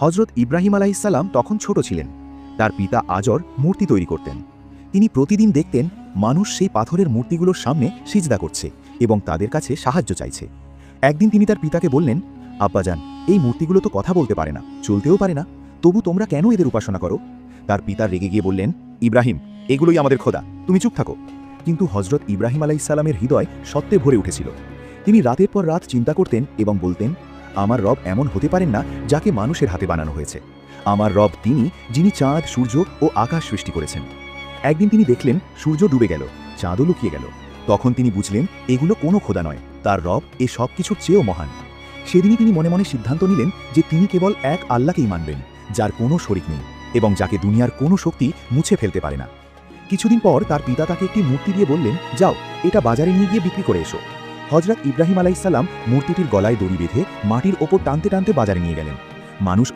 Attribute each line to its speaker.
Speaker 1: হজরত ইব্রাহিম আলাইহিসসালাম তখন ছোট ছিলেন। তার পিতা আজর মূর্তি তৈরি করতেন। তিনি প্রতিদিন দেখতেন মানুষ সেই পাথরের মূর্তিগুলোর সামনে সিজদা করছে এবং তাদের কাছে সাহায্য চাইছে। একদিন তিনি তার পিতাকে বললেন, আব্বাজান, এই মূর্তিগুলো তো কথা বলতে পারে না, চলতেও পারে না, তবু তোমরা কেন এদের উপাসনা করো? তার পিতা রেগে গিয়ে বললেন, ইব্রাহিম, এগুলোই আমাদের খোদা, তুমি চুপ থাকো। কিন্তু হজরত ইব্রাহিম আলাইহিসসালামের হৃদয় সত্যে ভরে উঠেছিল। তিনি রাতের পর রাত চিন্তা করতেন এবং বলতেন, আমার রব এমন হতে পারেন না যাকে মানুষের হাতে বানানো হয়েছে। আমার রব তিনি, যিনি চাঁদ, সূর্য ও আকাশ সৃষ্টি করেছেন। একদিন তিনি দেখলেন সূর্য ডুবে গেল, চাঁদও লুকিয়ে গেল। তখন তিনি বুঝলেন এগুলো কোনো খোদা নয়, তার রব এ সব কিছুর চেয়েও মহান। সেদিনই তিনি মনে মনে সিদ্ধান্ত নিলেন যে তিনি কেবল এক আল্লাহকেই মানবেন, যার কোনো শরিক নেই এবং যাকে দুনিয়ার কোনো শক্তি মুছে ফেলতে পারে না। কিছুদিন পর তার পিতা তাকে একটি মূর্তি দিয়ে বললেন, যাও, এটা বাজারে নিয়ে গিয়ে বিক্রি করে এসো। হজরত ইব্রাহিম আলাইহিসসালাম মূর্তিটির গলায় দড়ি বেঁধে মাটির ওপর টানতে টানতে বাজারে নিয়ে গেলেন। মানুষ